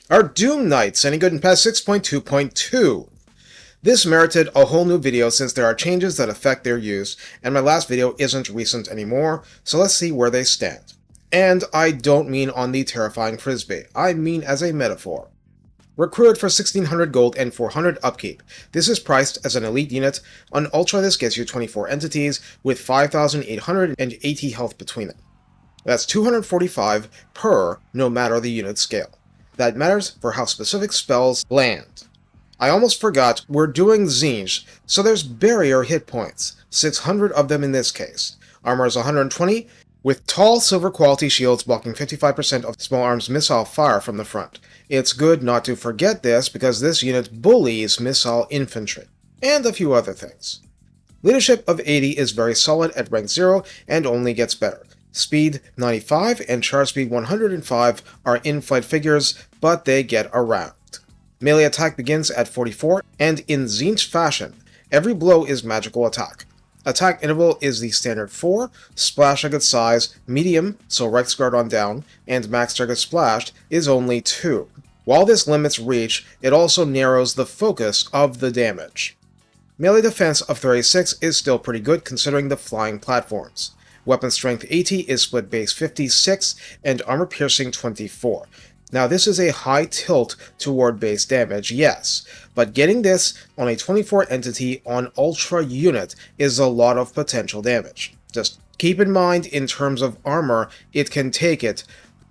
Are Doom Knights any good in patch 6.2.2? This merited a whole new video since there are changes that affect their use, and my last video isn't recent anymore, so let's see where they stand. And I don't mean on the terrifying frisbee, I mean as a metaphor. Recruited for 1600 gold and 400 upkeep. This is priced as an elite unit. On Ultra this gets you 24 entities with 5,880 health between them. That's 245 per, no matter the unit scale. That matters for how specific spells land. I almost forgot we're doing Tzeentch, so there's barrier hit points, 600 of them in this case. Armor is 120, with tall silver quality shields blocking 55% of small arms missile fire from the front. It's good not to forget this because this unit bullies missile infantry, and a few other things. Leadership of 80 is very solid at rank 0 and only gets better. Speed 95 and charge speed 105 are in-flight figures, but they get around. Melee attack begins at 44, and in Tzeentch fashion, every blow is magical attack. Attack interval is the standard 4, splash target size, medium, so Rex guard on down, and max target splashed is only 2. While this limits reach, it also narrows the focus of the damage. Melee defense of 36 is still pretty good considering the flying platforms. Weapon strength 80 is split base 56, and armor piercing 24. Now this is a high tilt toward base damage, yes, but getting this on a 24 entity on Ultra unit is a lot of potential damage. Just keep in mind in terms of armor, it can take it,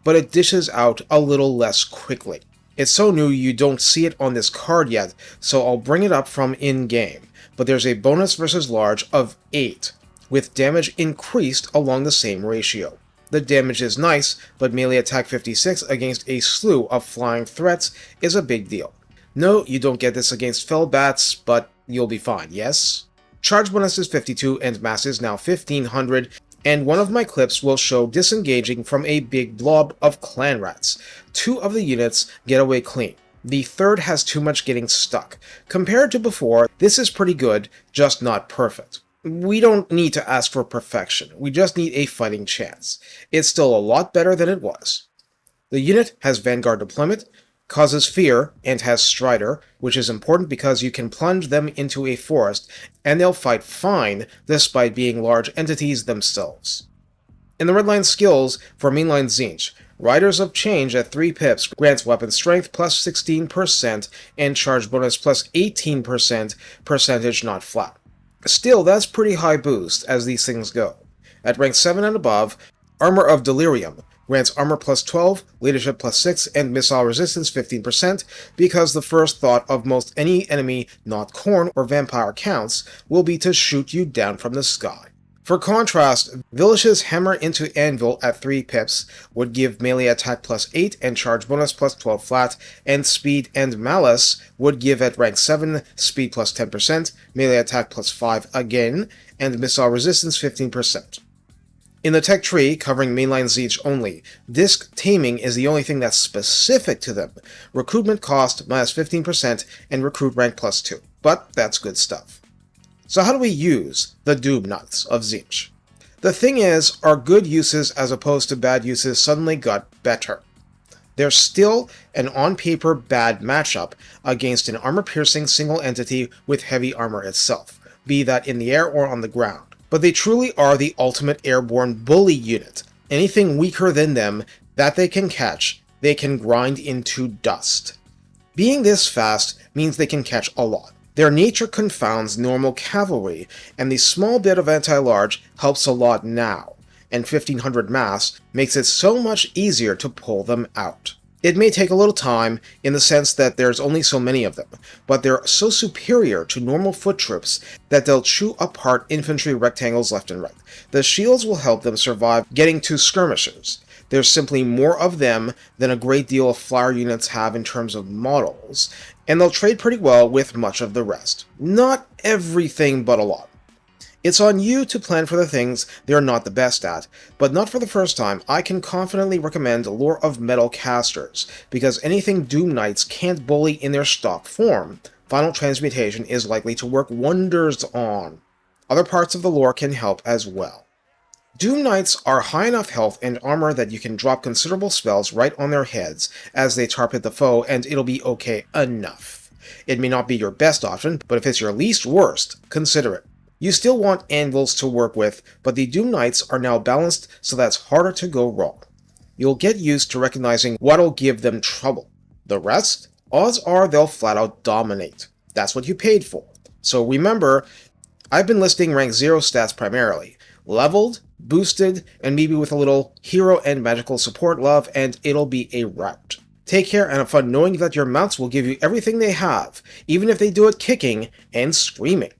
but it dishes out a little less quickly. It's so new you don't see it on this card yet, so I'll bring it up from in-game, but there's a bonus versus large of 8, with damage increased along the same ratio. The damage is nice, but melee attack 56 against a slew of flying threats is a big deal. No, you don't get this against fell bats, but you'll be fine, yes? Charge bonus is 52 and mass is now 1500, and one of my clips will show disengaging from a big blob of clan rats. 2 of the units get away clean. The third has too much getting stuck. Compared to before, this is pretty good, just not perfect. We don't need to ask for perfection, we just need a fighting chance. It's still a lot better than it was. The unit has Vanguard deployment, causes fear, and has Strider, which is important because you can plunge them into a forest, and they'll fight fine despite being large entities themselves. In the redline skills for mainline Tzeentch, Riders of Change at 3 pips grants weapon strength plus 16% and charge bonus plus 18%, percentage not flat. Still, that's pretty high boost as these things go. At rank 7 and above, Armor of Delirium grants armor plus 12, leadership plus 6, and missile resistance 15%, because the first thought of most any enemy not Khorne or vampire counts will be to shoot you down from the sky. For contrast, Vilish's Hammer into Anvil at 3 pips would give melee attack plus 8 and charge bonus plus 12 flat, and Speed and Malice would give at rank 7 speed plus 10%, melee attack plus 5 again, and missile resistance 15%. In the tech tree, covering mainline Tzeentch only, disc taming is the only thing that's specific to them. Recruitment cost minus 15% and recruit rank plus 2, but that's good stuff. So how do we use the Doom Knights of Tzeentch? The thing is, our good uses as opposed to bad uses suddenly got better. They're still an on-paper bad matchup against an armor-piercing single entity with heavy armor itself, be that in the air or on the ground. But they truly are the ultimate airborne bully unit. Anything weaker than them that they can catch, they can grind into dust. Being this fast means they can catch a lot. Their nature confounds normal cavalry, and the small bit of anti-large helps a lot now, and 1500 mass makes it so much easier to pull them out. It may take a little time, in the sense that there's only so many of them, but they're so superior to normal foot troops that they'll chew apart infantry rectangles left and right. The shields will help them survive getting to skirmishers. There's simply more of them than a great deal of flyer units have in terms of models, and they'll trade pretty well with much of the rest. Not everything, but a lot. It's on you to plan for the things they're not the best at, but not for the first time, I can confidently recommend Lore of Metal Casters, because anything Doom Knights can't bully in their stock form, Final Transmutation is likely to work wonders on. Other parts of the lore can help as well. Doom Knights are high enough health and armor that you can drop considerable spells right on their heads as they target the foe, and it'll be okay enough. It may not be your best option, but if it's your least worst, consider it. You still want anvils to work with, but the Doom Knights are now balanced so that's harder to go wrong. You'll get used to recognizing what'll give them trouble. The rest? Odds are they'll flat out dominate. That's what you paid for. So remember, I've been listing rank 0 stats primarily. Leveled, boosted, and maybe with a little hero and magical support love, and it'll be a rout. Take care and have fun knowing that your mounts will give you everything they have, even if they do it kicking and screaming.